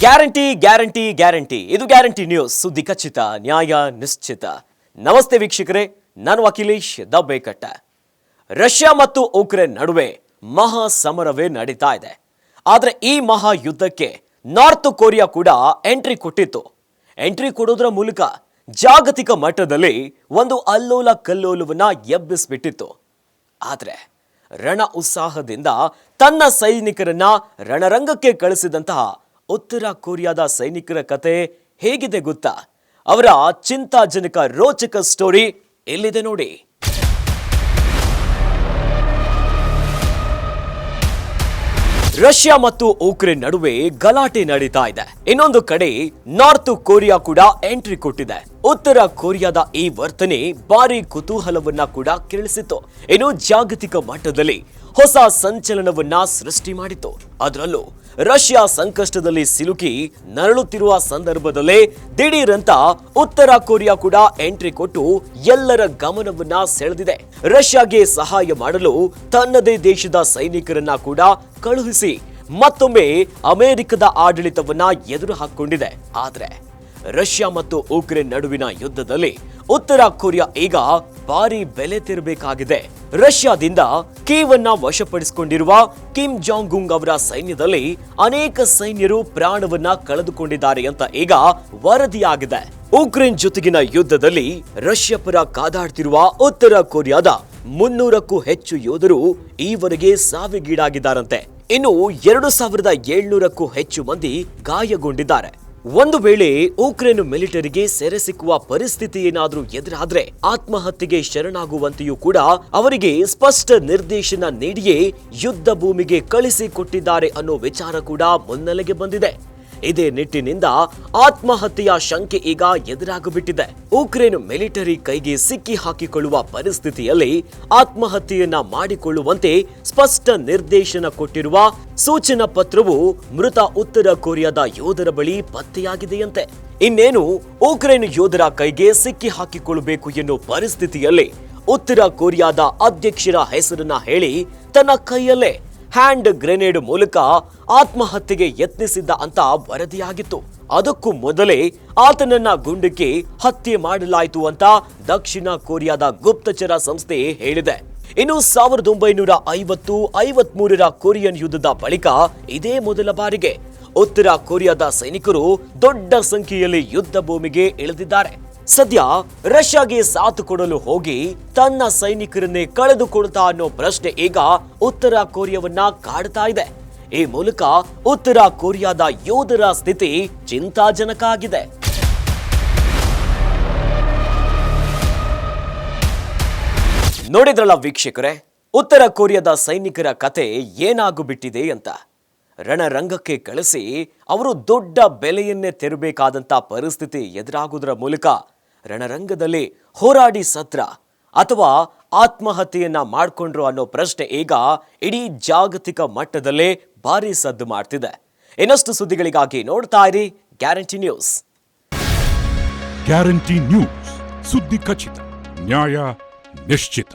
Guarantee guarantee guarantee ಇದು guarantee news. ಸುದ್ದಿ ಖಚಿತ, ನ್ಯಾಯ ನಿಶ್ಚಿತ. ನಮಸ್ತೆ ವೀಕ್ಷಕರೇ, ನಾನು ಅಖಿಲೇಶ್ ದಬ್ಬೇಕಟ್ಟ. ರಷ್ಯಾ ಮತ್ತು ಉಕ್ರೇನ್ ನಡುವೆ ಮಹಾ ಸಮರವೇ ನಡೀತಾ ಇದೆ. ಆದರೆ ಈ ಮಹಾ ಯುದ್ಧಕ್ಕೆ ನಾರ್ತ್ ಕೊರಿಯಾ ಕೂಡ ಎಂಟ್ರಿ ಕೊಟ್ಟಿತ್ತು. ಎಂಟ್ರಿ ಕೊಡೋದ್ರ ಮೂಲಕ ಜಾಗತಿಕ ಮಟ್ಟದಲ್ಲಿ ಒಂದು ಅಲ್ಲೋಲ ಕಲ್ಲೋಲವನ್ನ ಎಬ್ಬಿಸ್ಬಿಟ್ಟಿತ್ತು. ಆದರೆ ರಣ ಉತ್ಸಾಹದಿಂದ ತನ್ನ ಸೈನಿಕರನ್ನ ರಣರಂಗಕ್ಕೆ ಕಳಿಸಿದಂತಹ ಉತ್ತರ ಕೊರಿಯಾದ ಸೈನಿಕರ ಕತೆ ಹೇಗಿದೆ ಗೊತ್ತಾ? ಅವರ ಚಿಂತಾಜನಕ ರೋಚಕ ಸ್ಟೋರಿ ಎಲ್ಲಿದೆ ನೋಡಿ. ರಷ್ಯಾ ಮತ್ತು ಉಕ್ರೇನ್ ನಡುವೆ ಗಲಾಟೆ ನಡೀತಾ ಇದೆ. ಇನ್ನೊಂದು ಕಡೆ ನಾರ್ತ್ ಕೊರಿಯಾ ಕೂಡ ಎಂಟ್ರಿ ಕೊಟ್ಟಿದೆ. ಉತ್ತರ ಕೊರಿಯಾದ ಈ ವರ್ತನೆ ಭಾರಿ ಕುತೂಹಲವನ್ನ ಕೂಡ ಕೆರಳಿಸಿತು. ಇನ್ನು ಜಾಗತಿಕ ಮಟ್ಟದಲ್ಲಿ ಹೊಸ ಸಂಚಲನವನ್ನ ಸೃಷ್ಟಿ ಮಾಡಿತು. ಅದರಲ್ಲೂ ರಷ್ಯಾ ಸಂಕಷ್ಟದಲ್ಲಿ ಸಿಲುಕಿ ನರಳುತ್ತಿರುವ ಸಂದರ್ಭದಲ್ಲೇ ದಿಢೀರಂತ ಉತ್ತರ ಕೊರಿಯಾ ಕೂಡ ಎಂಟ್ರಿ ಕೊಟ್ಟು ಎಲ್ಲರ ಗಮನವನ್ನ ಸೆಳೆದಿದೆ. ರಷ್ಯಾಗೆ ಸಹಾಯ ಮಾಡಲು ತನ್ನದೇ ದೇಶದ ಸೈನಿಕರನ್ನ ಕೂಡ ಕಳುಹಿಸಿ ಮತ್ತೊಮ್ಮೆ ಅಮೆರಿಕದ ಆಡಳಿತವನ್ನ ಎದುರು ಹಾಕಿಕೊಂಡಿದೆ. ಆದ್ರೆ ರಷ್ಯಾ ಮತ್ತು ಉಕ್ರೇನ್ ನಡುವಿನ ಯುದ್ಧದಲ್ಲಿ ಉತ್ತರ ಕೊರಿಯಾ ಈಗ ಭಾರಿ ಬೆಲೆ ತೆರಬೇಕಾಗಿದೆ. ರಷ್ಯಾದಿಂದ ಕೀವನ್ನ ವಶಪಡಿಸಿಕೊಂಡಿರುವ ಕಿಮ್ ಜಾಂಗ್ ಉಂಗ್ ಅವರ ಸೈನ್ಯದಲ್ಲಿ ಅನೇಕ ಸೈನ್ಯರು ಪ್ರಾಣವನ್ನ ಕಳೆದುಕೊಂಡಿದ್ದಾರೆ ಅಂತ ಈಗ ವರದಿಯಾಗಿದೆ. ಉಕ್ರೇನ್ ಜೊತೆಗಿನ ಯುದ್ಧದಲ್ಲಿ ರಷ್ಯಾ ಪರ ಕಾದಾಡ್ತಿರುವ ಉತ್ತರ ಕೊರಿಯಾದ 300ಕ್ಕೂ ಹೆಚ್ಚು ಯೋಧರು ಈವರೆಗೆ ಸಾವಿಗೀಡಾಗಿದ್ದಾರಂತೆ. ಇನ್ನು 2700ಕ್ಕೂ ಹೆಚ್ಚು ಮಂದಿ ಗಾಯಗೊಂಡಿದ್ದಾರೆ. ಒಂದು ವೇಳೆ ಉಕ್ರೇನ್ ಮಿಲಿಟರಿಗೆ ಸೆರೆ ಸಿಕ್ಕುವ ಪರಿಸ್ಥಿತಿ ಏನಾದ್ರೂ ಎದುರಾದ್ರೆ ಆತ್ಮಹತ್ಯೆಗೆ ಶರಣಾಗುವಂತೆಯೂ ಕೂಡ ಅವರಿಗೆ ಸ್ಪಷ್ಟ ನಿರ್ದೇಶನ ನೀಡಿಯೇ ಯುದ್ಧ ಭೂಮಿಗೆ ಕಳಿಸಿಕೊಟ್ಟಿದ್ದಾರೆ ಅನ್ನೋ ವಿಚಾರ ಕೂಡ ಮುನ್ನೆಲೆಗೆ ಬಂದಿದೆ. ಇದೇ ನಿಟ್ಟಿನಿಂದ ಆತ್ಮಹತ್ಯೆಯ ಶಂಕೆ ಈಗ ಎದುರಾಗಿಬಿಟ್ಟಿದೆ. ಉಕ್ರೇನ್ ಮಿಲಿಟರಿ ಕೈಗೆ ಸಿಕ್ಕಿ ಹಾಕಿಕೊಳ್ಳುವ ಪರಿಸ್ಥಿತಿಯಲ್ಲಿ ಆತ್ಮಹತ್ಯೆಯನ್ನ ಮಾಡಿಕೊಳ್ಳುವಂತೆ ಸ್ಪಷ್ಟ ನಿರ್ದೇಶನ ಕೊಟ್ಟಿರುವ ಸೂಚನಾ ಪತ್ರವು ಮೃತ ಉತ್ತರ ಕೊರಿಯಾದ ಯೋಧರ ಬಳಿ ಪತ್ತೆಯಾಗಿದೆಯಂತೆ. ಇನ್ನೇನು ಉಕ್ರೇನ್ ಯೋಧರ ಕೈಗೆ ಸಿಕ್ಕಿ ಹಾಕಿಕೊಳ್ಳಬೇಕು ಎನ್ನುವ ಪರಿಸ್ಥಿತಿಯಲ್ಲಿ ಉತ್ತರ ಕೊರಿಯಾದ ಅಧ್ಯಕ್ಷರ ಹೆಸರನ್ನ ಹೇಳಿ ತನ್ನ ಕೈಯಲ್ಲೇ ಹ್ಯಾಂಡ್ ಗ್ರೆನೇಡ್ ಮೂಲಕ ಆತ್ಮಹತ್ಯೆಗೆ ಯತ್ನಿಸಿದ್ದ ಅಂತ ವರದಿಯಾಗಿತ್ತು. ಅದಕ್ಕೂ ಮೊದಲೇ ಆತನನ್ನ ಗುಂಡಿಕ್ಕಿ ಹತ್ಯೆ ಮಾಡಲಾಯಿತು ಅಂತ ದಕ್ಷಿಣ ಕೊರಿಯಾದ ಗುಪ್ತಚರ ಸಂಸ್ಥೆ ಹೇಳಿದೆ. ಇನ್ನು 1953ರ ಕೊರಿಯನ್ ಯುದ್ಧದ ಬಳಿಕ ಇದೇ ಮೊದಲ ಬಾರಿಗೆ ಉತ್ತರ ಕೊರಿಯಾದ ಸೈನಿಕರು ದೊಡ್ಡ ಸಂಖ್ಯೆಯಲ್ಲಿ ಯುದ್ಧ ಭೂಮಿಗೆ ಇಳಿದಿದ್ದಾರೆ. ಸದ್ಯ ರಷ್ಯಾಗೆ ಸಾಥ್ ಕೊಡಲು ಹೋಗಿ ತನ್ನ ಸೈನಿಕರನ್ನೇ ಕಳೆದುಕೊಳ್ತಾ ಅನ್ನೋ ಪ್ರಶ್ನೆ ಈಗ ಉತ್ತರ ಕೊರಿಯಾವನ್ನ ಕಾಡ್ತಾ ಇದೆ. ಈ ಮೂಲಕ ಉತ್ತರ ಕೊರಿಯಾದ ಯೋಧರ ಸ್ಥಿತಿ ಚಿಂತಾಜನಕ ಆಗಿದೆ. ನೋಡಿದ್ರಲ್ಲ ವೀಕ್ಷಕರೇ, ಉತ್ತರ ಕೊರಿಯಾದ ಸೈನಿಕರ ಕತೆ ಏನಾಗುಬಿಟ್ಟಿದೆ ಅಂತ. ರಣರಂಗಕ್ಕೆ ಕಳಿಸಿ ಅವರು ದೊಡ್ಡ ಬೆಲೆಯನ್ನೇ ತೆರಬೇಕಾದಂತ ಪರಿಸ್ಥಿತಿ ಎದುರಾಗುವುದರ ಮೂಲಕ ರಣರಂಗದಲ್ಲಿ ಹೋರಾಡಿ ಸತ್ರ ಅಥವಾ ಆತ್ಮಹತ್ಯೆಯನ್ನ ಮಾಡಿಕೊಂಡ್ರು ಅನ್ನೋ ಪ್ರಶ್ನೆ ಈಗ ಇಡೀ ಜಾಗತಿಕ ಮಟ್ಟದಲ್ಲೇ ಭಾರಿ ಸದ್ದು ಮಾಡ್ತಿದೆ. ಇನ್ನಷ್ಟು ಸುದ್ದಿಗಳಿಗಾಗಿ ನೋಡ್ತಾ ಇರಿ ಗ್ಯಾರಂಟಿ ನ್ಯೂಸ್. ಗ್ಯಾರಂಟಿ ನ್ಯೂಸ್, ಸುದ್ದಿ ಖಚಿತ, ನ್ಯಾಯ ನಿಶ್ಚಿತ.